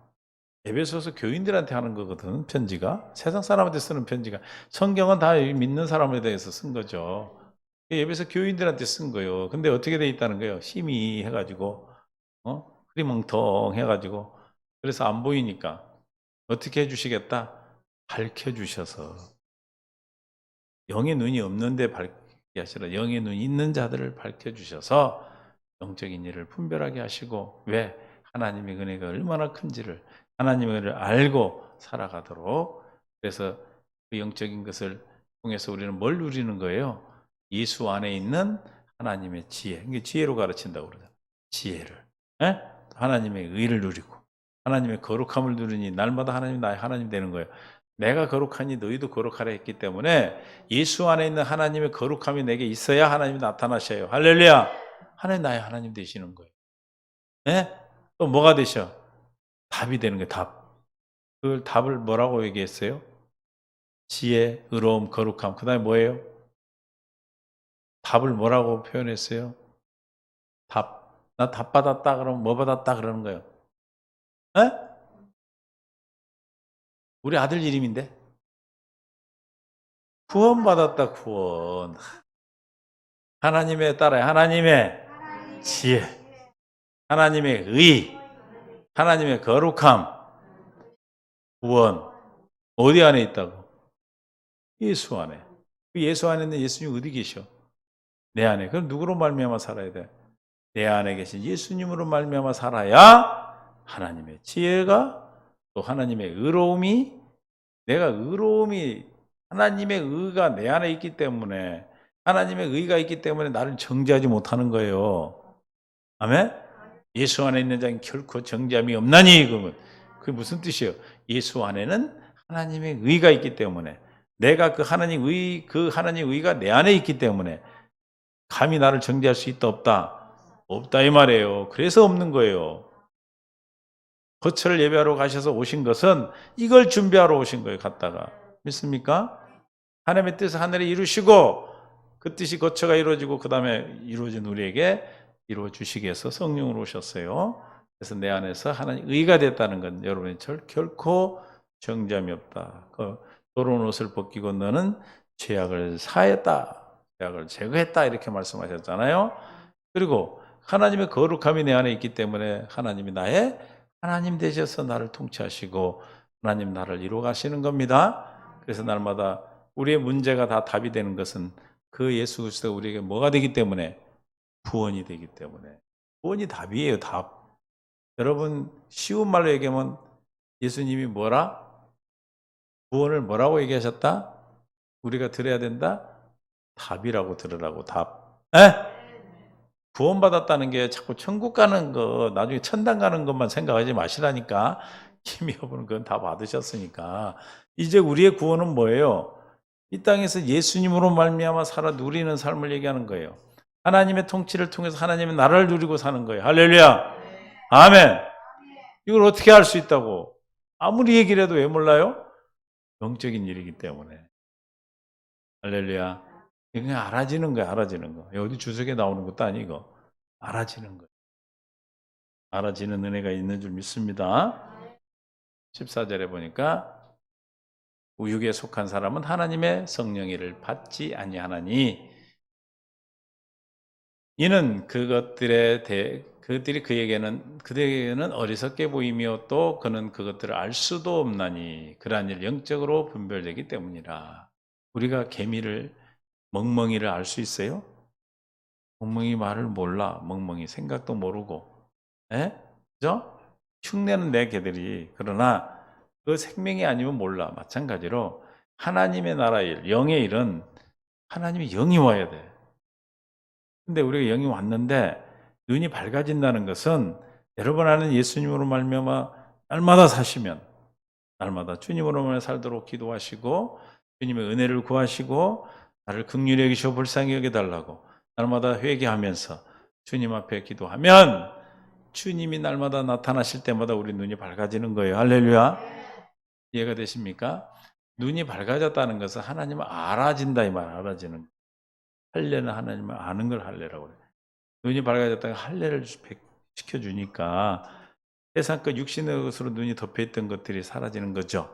에베소서 교인들한테 하는 거거든, 편지가. 세상 사람한테 쓰는 편지가. 성경은 다 믿는 사람에 대해서 쓴 거죠. 에베소 교인들한테 쓴 거예요. 근데 어떻게 돼 있다는 거예요? 힘이 해가지고, 흐리멍텅 해가지고. 그래서 안 보이니까. 어떻게 해주시겠다? 밝혀주셔서. 영의 눈이 없는데 밝게 하시라. 영의 눈이 있는 자들을 밝혀주셔서 영적인 일을 분별하게 하시고 왜? 하나님의 은혜가 얼마나 큰지를 하나님의 은혜를 알고 살아가도록 그래서 그 영적인 것을 통해서 우리는 뭘 누리는 거예요? 예수 안에 있는 하나님의 지혜. 이게 지혜로 가르친다고 그러잖아요. 지혜를. 에? 하나님의 의를 누리고 하나님의 거룩함을 누리니 날마다 하나님 나의 하나님 되는 거예요. 내가 거룩하니 너희도 거룩하라 했기 때문에 예수 안에 있는 하나님의 거룩함이 내게 있어야 하나님이 나타나셔요. 할렐루야. 하나님 나의 하나님 되시는 거예요. 네? 또 뭐가 되셔? 답이 되는 거예요. 답. 그 답을 뭐라고 얘기했어요? 지혜, 의로움, 거룩함. 그 다음에 뭐예요? 답을 뭐라고 표현했어요? 답. 나 답 받았다 그러면 뭐 받았다 그러는 거예요? 에? 우리 아들 이름인데? 구원 받았다, 구원. 하나님의 따라 하나님의 지혜, 하나님의 의, 하나님의 거룩함, 구원. 어디 안에 있다고? 예수 안에. 그 예수 안에 있는 예수님 어디 계셔? 내 안에. 그럼 누구로 말미암아 살아야 돼? 내 안에 계신 예수님으로 말미암아 살아야 하나님의 지혜가 또 하나님의 의로움이 내가 의로움이 하나님의 의가 내 안에 있기 때문에 하나님의 의가 있기 때문에 나를 정죄하지 못하는 거예요. 아멘? 예수 안에 있는 자는 결코 정죄함이 없나니 그게 무슨 뜻이에요? 예수 안에는 하나님의 의가 있기 때문에 내가 그 하나님 의가 내 안에 있기 때문에 감히 나를 정죄할 수 있다 없다? 없다 이 말이에요. 그래서 없는 거예요. 거처를 예배하러 가셔서 오신 것은 이걸 준비하러 오신 거예요. 갔다가 믿습니까? 하나님의 뜻을 하늘에 이루시고 그 뜻이 거처가 이루어지고 그 다음에 이루어진 우리에게 이루어 주시기 위해서 성령으로 오셨어요. 그래서 내 안에서 하나님 의가 됐다는 건 여러분이 결코 정죄함이 없다. 더러운 옷을 벗기고 너는 죄악을 사했다. 죄악을 제거했다. 이렇게 말씀하셨잖아요. 그리고 하나님의 거룩함이 내 안에 있기 때문에 하나님이 나의 하나님 되셔서 나를 통치하시고 하나님 나를 이루어 가시는 겁니다. 그래서 날마다 우리의 문제가 다 답이 되는 것은 그 예수 그리스도가 우리에게 뭐가 되기 때문에? 구원이 되기 때문에. 구원이 답이에요, 답. 여러분 쉬운 말로 얘기하면 예수님이 뭐라? 구원을 뭐라고 얘기하셨다? 우리가 들어야 된다? 답이라고 들으라고, 답. 에? 구원받았다는 게 자꾸 천국 가는 거, 나중에 천당 가는 것만 생각하지 마시라니까. 이미 여러분은 그건 다 받으셨으니까. 이제 우리의 구원은 뭐예요? 이 땅에서 예수님으로 말미암아 살아 누리는 삶을 얘기하는 거예요. 하나님의 통치를 통해서 하나님의 나라를 누리고 사는 거예요. 할렐루야. 아멘. 이걸 어떻게 할 수 있다고? 아무리 얘기를 해도 왜 몰라요? 영적인 일이기 때문에. 할렐루야. 그냥 알아지는 거야, 알아지는 거. 어디 주석에 나오는 것도 아니고, 알아지는 거. 알아지는 은혜가 있는 줄 믿습니다. 14절에 보니까 우육에 속한 사람은 하나님의 성령의를 받지 아니하나니 이는 그들이 그에게는 어리석게 보이며 또 그는 그것들을 알 수도 없나니 그러한 일 영적으로 분별되기 때문이라. 우리가 개미를 멍멍이를 알 수 있어요? 멍멍이 말을 몰라. 멍멍이 생각도 모르고. 예? 그죠? 흉내는 내 개들이. 그러나 그 생명이 아니면 몰라. 마찬가지로 하나님의 나라 일, 영의 일은 하나님의 영이 와야 돼. 근데 우리가 영이 왔는데 눈이 밝아진다는 것은 여러분 아는 예수님으로 말미암아 날마다 사시면 날마다 주님으로만 살도록 기도하시고 주님의 은혜를 구하시고 나를 긍휼히 여기시고 불쌍히 여겨달라고 날마다 회개하면서 주님 앞에 기도하면 주님이 날마다 나타나실 때마다 우리 눈이 밝아지는 거예요. 할렐루야. 이해가 되십니까? 눈이 밝아졌다는 것은 하나님을 알아진다 이 말, 알아지는. 할례는 하나님을 아는 걸 할례라고 그래요. 눈이 밝아졌다가 할례를 시켜주니까 세상 것 육신의 것으로 눈이 덮여있던 것들이 사라지는 거죠.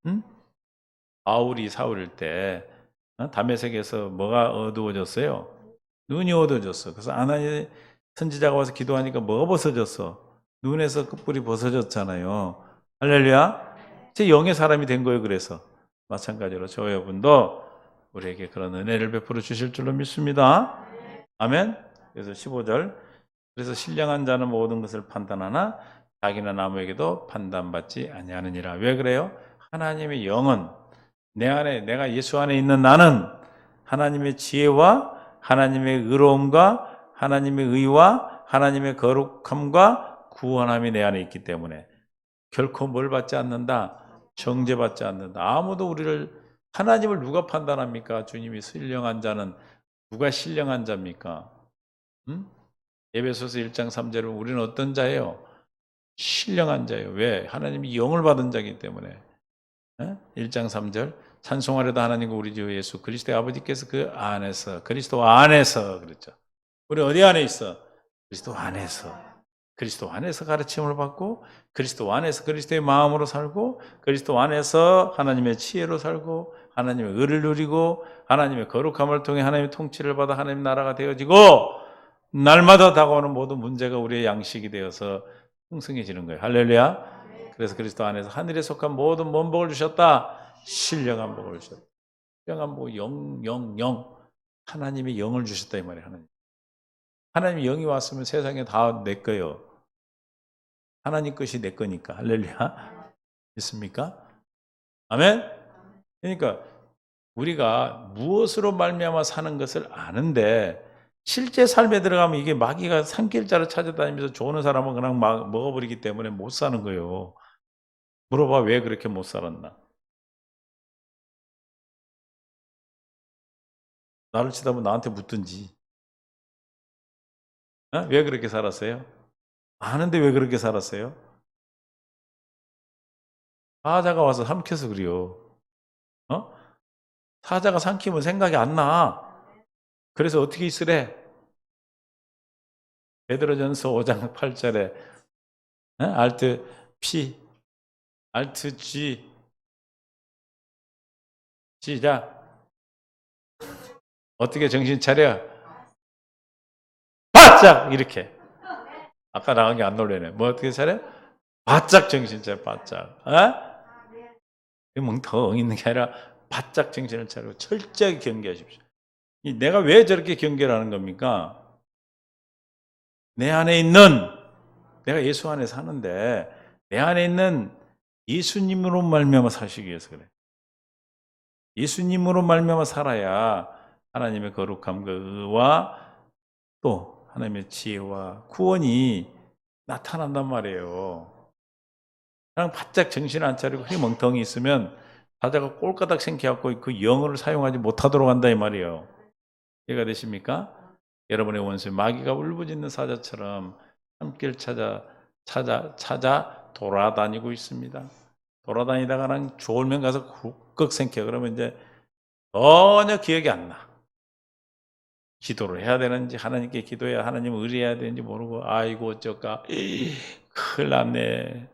응? 바울이 사울일 때 다메섹에서 뭐가 어두워졌어요? 눈이 어두워졌어. 그래서 아나니 선지자가 와서 기도하니까 뭐가 벗어졌어? 눈에서 끝불이 벗어졌잖아요. 할렐루야. 제 영의 사람이 된 거예요. 그래서 마찬가지로 저 여러분도 우리에게 그런 은혜를 베풀어 주실 줄로 믿습니다. 아멘. 그래서 15절 그래서 신령한 자는 모든 것을 판단하나 자기는 아무에게도 판단받지 아니하느니라. 왜 그래요? 하나님의 영은 내 안에 내가 예수 안에 있는 나는 하나님의 지혜와 하나님의 의로움과 하나님의 의와 하나님의 거룩함과 구원함이 내 안에 있기 때문에 결코 뭘 받지 않는다? 정죄받지 않는다. 아무도 우리를 하나님을 누가 판단합니까? 주님이 신령한 자는 누가 신령한 자입니까? 음? 에베소서 1장 3절은 우리는 어떤 자예요? 신령한 자예요. 왜? 하나님이 영을 받은 자이기 때문에. 1장 3절 찬송하려다 하나님과 우리 주 예수 그리스도의 아버지께서 그 안에서 그리스도 안에서 그랬죠. 우리 어디 안에 있어? 그리스도 안에서. 그리스도 안에서 가르침을 받고 그리스도 안에서 그리스도의 마음으로 살고 그리스도 안에서 하나님의 지혜로 살고 하나님의 의를 누리고 하나님의 거룩함을 통해 하나님의 통치를 받아 하나님 나라가 되어지고 날마다 다가오는 모든 문제가 우리의 양식이 되어서 풍성해지는 거예요. 할렐루야. 그래서 그리스도 안에서 하늘에 속한 모든 뭔복을 주셨다. 신령한 복을 주셨다. 신령한 복, 영. 하나님의 영을 주셨다 이 말이에요. 하나님의 영이 왔으면 세상에 다 내 거예요. 하나님 것이 내 거니까. 할렐루야. 있습니까? 아멘? 그러니까 우리가 무엇으로 말미암아 사는 것을 아는데 실제 삶에 들어가면 이게 마귀가 산길자를 찾아다니면서 좋은 사람은 그냥 막 먹어버리기 때문에 못 사는 거예요. 물어봐 왜 그렇게 못 살았나? 나를 치다보면 나한테 묻든지. 왜 그렇게 살았어요? 아는데 왜 그렇게 살았어요? 사자가 와서 삼켜서 그래요. 어? 사자가 삼키면 생각이 안 나. 그래서 어떻게 있으래? 베드로전서 5장 8절에 알트 P, 알트 G 시작. 어떻게 정신 차려? 바짝 이렇게. 아까 나간 게 안 놀래네. 뭐 어떻게 차려? 바짝 정신 차려. 바짝. 어? 멍텅 있는 게 아니라 바짝 정신을 차리고 철저하게 경계하십시오. 내가 왜 저렇게 경계를 하는 겁니까? 내 안에 있는, 내가 예수 안에 사는데 내 안에 있는 예수님으로 말미암아 사시기 위해서 그래. 예수님으로 말미암아 살아야 하나님의 거룩함과 의와 또 하나님의 지혜와 구원이 나타난단 말이에요. 그냥 바짝 정신 안 차리고 멍텅이 있으면 사자가 꼴까닥 생겨갖고 그 영어를 사용하지 못하도록 한다 이 말이에요. 이해가 되십니까? 여러분의 원수 마귀가 울부짖는 사자처럼 함길 찾아 돌아다니고 있습니다. 돌아다니다가는 좋으면 가서 훅 생겨. 그러면 이제 전혀 기억이 안 나. 기도를 해야 되는지 하나님께 기도해야 하나님을 의뢰해야 되는지 모르고 아이고 어쩔까 큰일 났네.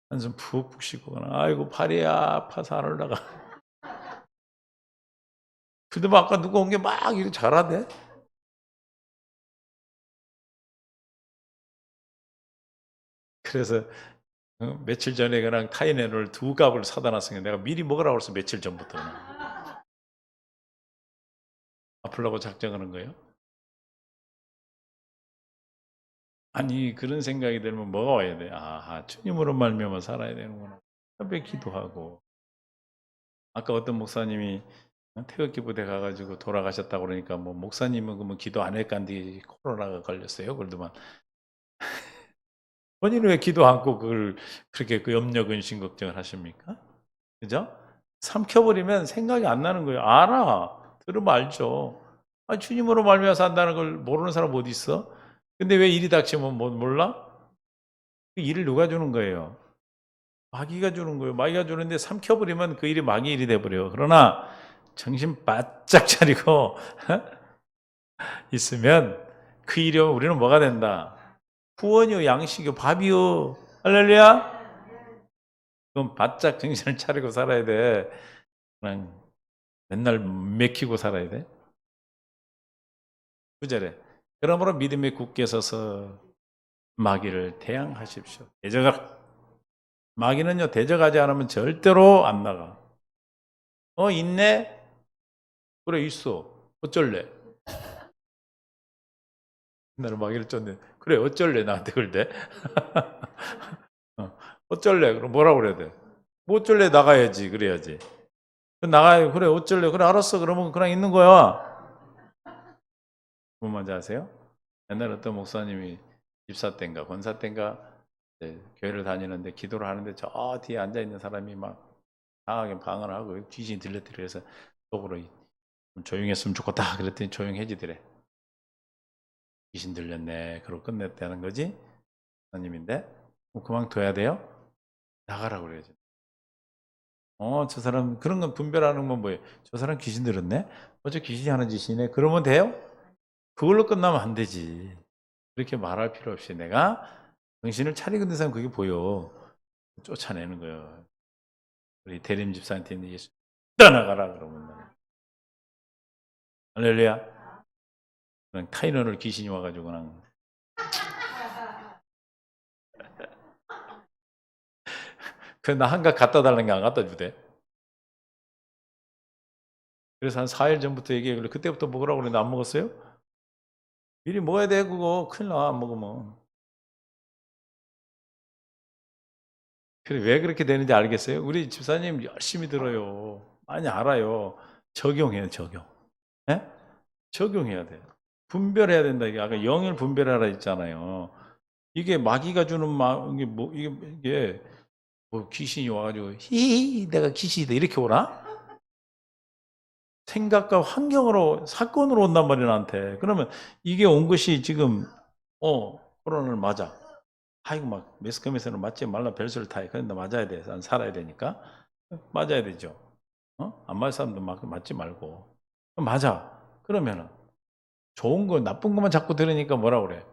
한숨 푹푹 쉬고 아이고 팔이 아파서 안 올라가. 근데 뭐 아까 누가 온 게 막 이렇게 잘하대. 그래서 며칠 전에 그냥 타이레놀 2갑을 사다 놨으니까 내가 미리 먹으라고 그랬어. 며칠 전부터. 아플라고 작정하는 거예요? 아니 그런 생각이 들면 뭐가 와야 돼? 아하 주님으로 말미암아 살아야 되는구나. 협에 기도하고 아까 어떤 목사님이 태극기 부대 가가지고 돌아가셨다고 그러니까 뭐 목사님은 그러면 기도 안 할까는데 코로나가 걸렸어요. 그러더만 본인은 왜 기도 않고 그걸 그렇게 그 염려 근심 걱정을 하십니까? 그죠? 삼켜버리면 생각이 안 나는 거예요. 알아. 들으면 알죠. 아, 주님으로 말미암아 산다는 걸 모르는 사람 어디 있어? 근데 왜 일이 닥치면 몰라? 그 일을 누가 주는 거예요? 마귀가 주는 거예요. 마귀가 주는데 삼켜버리면 그 일이 마귀 일이 돼버려요. 그러나 정신 바짝 차리고 있으면 그 일이 오면 우리는 뭐가 된다? 구원이요, 양식이요, 밥이요. 할렐루야? 그럼 바짝 정신을 차리고 살아야 돼. 그냥 맨날 맥히고 살아야 돼. 9절에 그러므로 믿음에 굳게 서서 마귀를 대항하십시오. 대적하라. 마귀는요 대적하지 않으면 절대로 안 나가. 있네? 그래 있어. 어쩔래? 나를 마귀를 쫓네. 그래 어쩔래 나한테 그럴 어쩔래? 그럼 뭐라고 그래야 돼? 뭐 어쩔래 나가야지 그래야지. 나가요. 그래 어쩔래? 그래 알았어. 그러면 그냥 있는 거야. 뭔 말인지 아세요? 옛날 어떤 목사님이 집사 때인가 권사 때인가 교회를 다니는데 기도를 하는데 저 뒤에 앉아 있는 사람이 막 강하게 방언을 하고 귀신이 들렸더래. 그래서 속으로 좀 조용했으면 좋겠다 그랬더니 조용해지더래. 귀신 들렸네. 그러고 끝냈다는 거지. 하나님인데 그만둬야 돼요? 나가라고 그래야지. 저 사람 그런 건 분별하는 건 뭐예요? 저 사람 귀신 들었네? 저 귀신이 하는 짓이네. 그러면 돼요? 그걸로 끝나면 안 되지. 그렇게 말할 필요 없이 내가 정신을 차리고 있는 사람 그게 보여. 쫓아내는 거예요. 우리 대림 집사한테 있는 예수 떠나가라 그러면 할렐루야. 그냥 타이너를 귀신이 와가지고 그냥 그나 한갑 갖다 달라는 게 안 갖다 주대. 그래서 한 4일 전부터 얘기해. 그래 그때부터 먹으라고 그랬는데 안 먹었어요? 미리 먹어야 돼 그거. 큰일 나 안 먹으면. 그래 왜 그렇게 되는지 알겠어요? 우리 집사님 열심히 들어요. 많이 알아요. 적용해요 적용. 예? 적용해야 돼. 분별해야 된다. 이게 아까 영을 분별하라 했잖아요. 이게 마귀가 주는 이게 뭐 귀신이 와가지고 히히 내가 귀신이다 이렇게 오나? 생각과 환경으로 사건으로 온단 말이야 나한테. 그러면 이게 온 것이 지금 코로나를 맞아. 아이고 막 매스컴에서는 맞지 말라 별소리를 다 해. 그런데 맞아야 돼. 난 살아야 되니까 맞아야 되죠. 안 맞을 사람도 맞지 말고 맞아. 그러면은 좋은 거 나쁜 것만 자꾸 들으니까 뭐라 그래?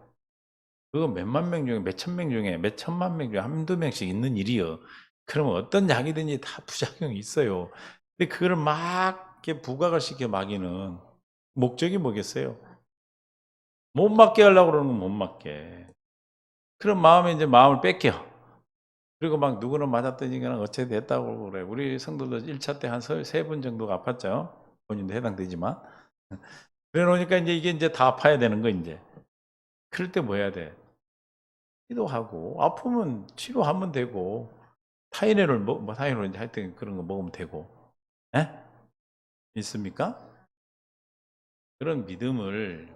그거 몇만 명 중에 몇천 명 중에 몇천만 명 중에 한두 명씩 있는 일이요. 그러면 어떤 약이든지 다 부작용이 있어요. 근데 그거를 막 이렇게 부각을 시켜 마귀는 목적이 뭐겠어요? 못 맞게 하려고 그러는 건 못 맞게. 그런 마음에 이제 마음을 뺏겨. 그리고 막 누구는 맞았더니 그냥 어째 됐다고 그래. 우리 성도도 1차 때 한 세 분 정도가 아팠죠. 본인도 해당되지만. 그래 놓으니까 이제 이게 이제 다 아파야 되는 거 이제. 그럴 때 뭐 해야 돼? 기도하고 아프면 치료하면 되고 타이레놀 뭐 타이레놀 이제 하여튼 그런 거 먹으면 되고. 예? 있습니까? 그런 믿음을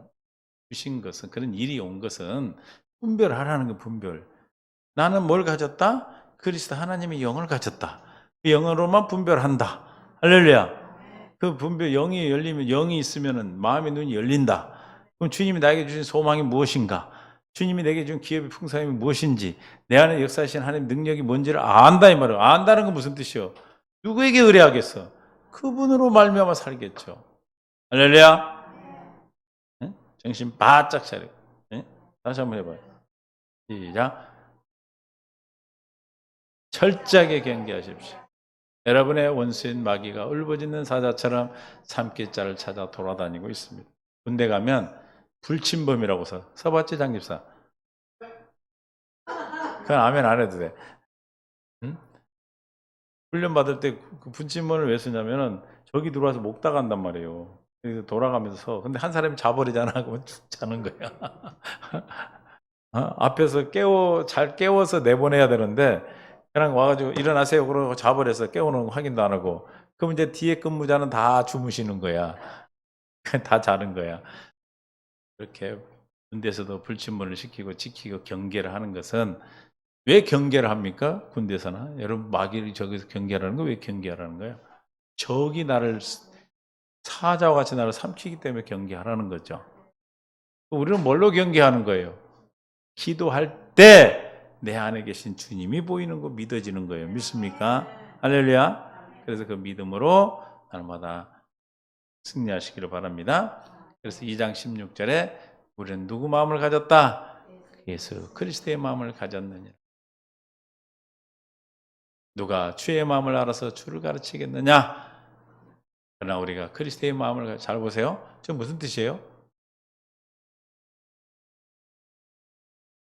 주신 것은 그런 일이 온 것은 분별하라는 거 분별. 나는 뭘 가졌다? 그리스도 하나님의 영을 가졌다. 그 영으로만 분별한다. 할렐루야. 그 분별 영이 열리면 영이 있으면은 마음의 눈이 열린다. 그럼 주님이 나에게 주신 소망이 무엇인가? 주님이 내게 준 기업의 풍성함이 무엇인지 내 안에 역사하신 하나님의 능력이 뭔지를 안다 이 말이에요. 안다는 건 무슨 뜻이요? 누구에게 의뢰하겠어? 그분으로 말미암아 살겠죠. 할렐루야. 응? 정신 바짝 차리고. 응? 다시 한번 해봐요. 시작. 철저하게 경계하십시오. 여러분의 원수인 마귀가 울부짖는 사자처럼 삼킬자를 찾아 돌아다니고 있습니다. 군대 가면 불침범이라고 써봤지 장집사? 그건 아멘 안 해도 돼. 응? 훈련 받을 때 그 불침범을 왜 쓰냐면은 저기 들어와서 목 다간단 말이에요. 그래서 돌아가면서 근데 한 사람이 자버리잖아. 그러면 쭉 자는 거야. 앞에서 잘 깨워서 내보내야 되는데 그냥 와가지고 일어나세요 그러고 자버려서 깨우는 거 확인도 안 하고 그럼 이제 뒤에 근무자는 다 주무시는 거야. 다 자는 거야. 그렇게 군대에서도 불침문을 시키고 지키고 경계를 하는 것은 왜 경계를 합니까? 군대에서나 여러분 마귀를 저기서 경계하라는 거 왜 경계하라는 거예요? 적이 나를 사자와 같이 나를 삼키기 때문에 경계하라는 거죠. 우리는 뭘로 경계하는 거예요? 기도할 때 내 안에 계신 주님이 보이는 거 믿어지는 거예요. 믿습니까? 할렐루야. 그래서 그 믿음으로 날마다 승리하시기를 바랍니다. 그래서 2장 16절에 우리는 누구 마음을 가졌다? 예수 그리스도의 마음을 가졌느냐. 누가 주의 마음을 알아서 주를 가르치겠느냐? 그러나 우리가 그리스도의 마음을 잘 보세요. 저 무슨 뜻이에요?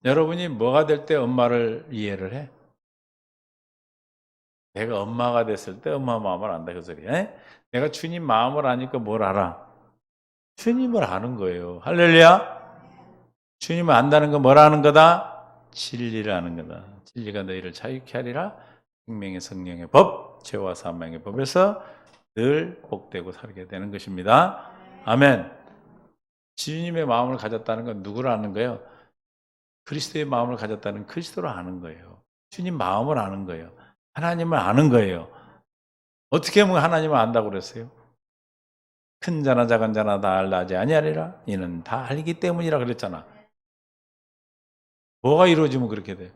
여러분이 뭐가 될 때 엄마를 이해를 해? 내가 엄마가 됐을 때 엄마 마음을 안다 그 소리야. 내가 주님 마음을 아니까 뭘 알아? 주님을 아는 거예요. 할렐루야. 주님을 안다는 건 뭘 아는 거다? 진리를 아는 거다. 진리가 너희를 자유케 하리라. 생명의 성령의 법, 죄와 사망의 법에서 늘 복되고 살게 되는 것입니다. 아멘. 주님의 마음을 가졌다는 건 누구를 아는 거예요? 그리스도의 마음을 가졌다는 그리스도를 아는 거예요. 주님 마음을 아는 거예요. 하나님을 아는 거예요. 어떻게 하면 하나님을 안다고 그랬어요? 큰 자나 작은 자나 다 알라지 아니하리라. 이는 다 알기 때문이라 그랬잖아. 뭐가 이루어지면 그렇게 돼요?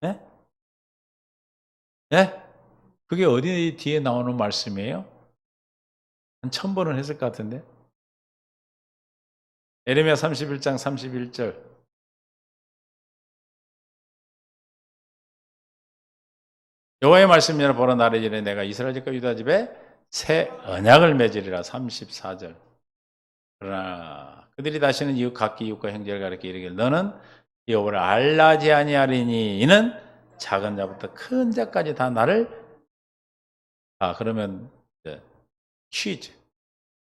예? 예? 그게 어디 뒤에 나오는 말씀이에요? 한 1000번은 했을 것 같은데. 예레미야 31장 31절. 여호와의 말씀이라 보라 나를 이래 내가 이스라엘 집과 유다 집에 새 언약을 맺으리라 34절. 그러나 그들이 다시는 이웃 각기 이웃과 형제를 가르쳐 이르기를 너는 여호와를 알라지 아니하리니 이는 작은 자부터 큰 자까지 다 나를 그러면 이제 퀴즈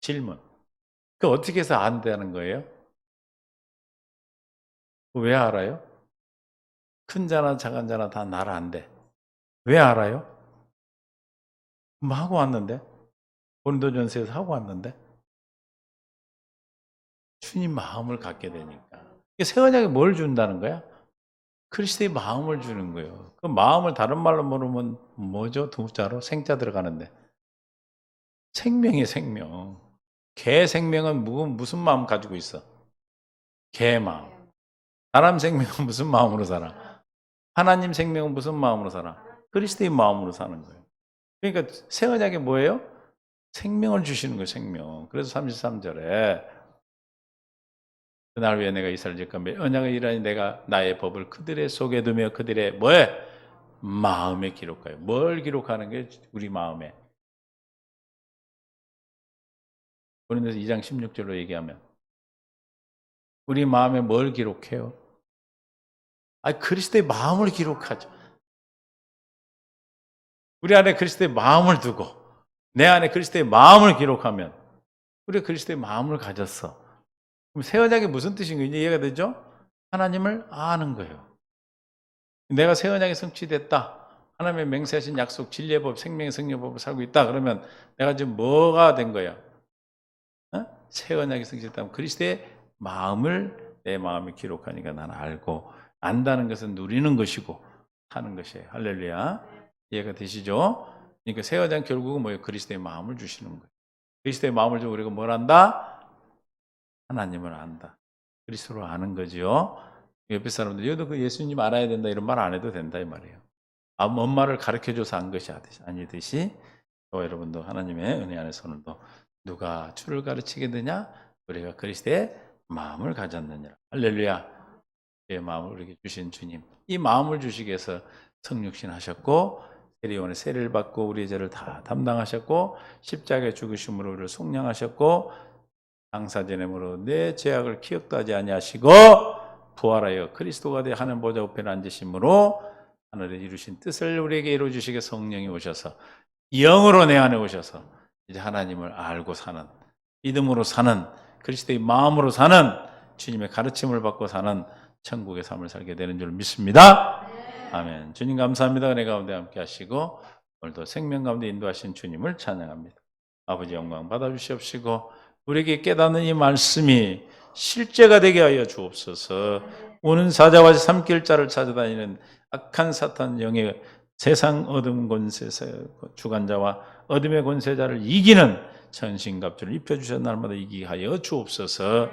질문 그 어떻게 해서 안다는 거예요? 왜 알아요? 큰 자나 작은 자나 다 나를 안대. 왜 알아요? 뭐 하고 왔는데? 고린도전서에서 하고 왔는데? 주님 마음을 갖게 되니까. 새 언약이 뭘 준다는 거야? 그리스도의 마음을 주는 거예요. 그 마음을 다른 말로 모르면 뭐죠? 두 자로 생자 들어가는데. 생명이 생명. 개 생명은 무슨 마음 가지고 있어? 개 마음. 사람 생명은 무슨 마음으로 살아? 하나님 생명은 무슨 마음으로 살아? 그리스도의 마음으로 사는 거예요. 그러니까 새 언약이 뭐예요? 생명을 주시는 거예요, 생명. 그래서 33절에 그날 위해 내가 이스라엘 집과 언약을 일하니 내가 나의 법을 그들의 속에 두며 그들의 뭐에? 마음에 기록하여. 뭘 기록하는 게 우리 마음에. 고린도서 2장 16절로 얘기하면 우리 마음에 뭘 기록해요? 그리스도의 마음을 기록하죠. 우리 안에 그리스도의 마음을 두고 내 안에 그리스도의 마음을 기록하면 우리가 그리스도의 마음을 가졌어. 그럼 새 언약이 무슨 뜻인 거예요? 이해가 되죠? 하나님을 아는 거예요. 내가 새 언약이 성취됐다. 하나님의 맹세하신 약속, 진리의 법, 생명의 성령법을 살고 있다. 그러면 내가 지금 뭐가 된 거야? 새 언약이 성취됐다면 그리스도의 마음을 내 마음에 기록하니까 나는 알고, 안다는 것은 누리는 것이고 사는 것이에요. 할렐루야. 이해가 되시죠? 그러니까 새 언약 결국은 뭐예요? 그리스도의 마음을 주시는 거예요. 그리스도의 마음을 주고 우리가 뭘 안다? 하나님을 안다. 그리스도를 아는 거지요. 옆에 사람들, 너도 그 예수님 알아야 된다 이런 말 안 해도 된다 이 말이에요. 엄마를 가르쳐줘서 안 것이 아니듯이 저와 여러분도 하나님의 은혜 안에서 오늘도 누가 주를 가르치게 되냐? 우리가 그리스도의 마음을 가졌느니라. 할렐루야. 내 마음을 우리에게 주신 주님, 이 마음을 주시기 위해서 성육신 하셨고 세리원의 세례를 받고 우리의 죄를 다 담당하셨고 십자가에 죽으심으로 우리를 속량하셨고 당사제됨으로 내 죄악을 기억도 하지 아니하시고 부활하여 그리스도가 되어 하나님 보좌 우편에 앉으심으로 하늘에 이루신 뜻을 우리에게 이루어주시게 성령이 오셔서 영으로 내 안에 오셔서 이제 하나님을 알고 사는, 믿음으로 사는, 그리스도의 마음으로 사는, 주님의 가르침을 받고 사는 천국의 삶을 살게 되는 줄 믿습니다. 아멘. 주님 감사합니다. 은혜 가운데 함께 하시고 오늘도 생명 가운데 인도하신 주님을 찬양합니다. 아버지 영광 받아주시옵시고 우리에게 깨닫는 이 말씀이 실제가 되게 하여 주옵소서. 오는 사자와 삼킬자를 찾아다니는 악한 사탄 영의 세상 어둠 권세 주관자와 어둠의 권세자를 이기는 천신갑주를 입혀주신 날마다 이기게 하여 주옵소서.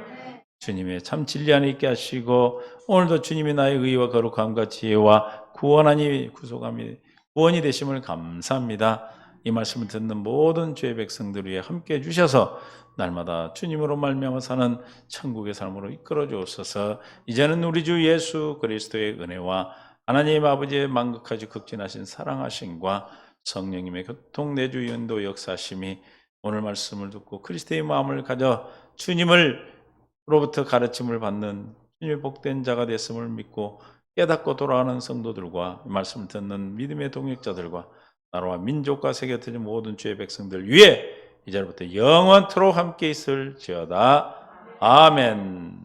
주님의 참 진리 안에 있게 하시고 오늘도 주님이 나의 의와 거룩함과 지혜와 구원하니 구속함이 구원이 되심을 감사합니다. 이 말씀을 듣는 모든 죄의 백성들 위해 함께해 주셔서 날마다 주님으로 말미암아 사는 천국의 삶으로 이끌어 주옵소서. 이제는 우리 주 예수 그리스도의 은혜와 하나님 아버지의 만극하지 극진하신 사랑하심과 성령님의 교통 내주 연도 역사심이 오늘 말씀을 듣고 그리스도의 마음을 가져 주님으로부터 가르침을 받는 주님의 복된 자가 됐음을 믿고 깨닫고 돌아가는 성도들과 이 말씀을 듣는 믿음의 동역자들과 나라와 민족과 세계 터진 모든 주의 백성들 위해 이제부터 영원토록 함께 있을지어다. 아멘.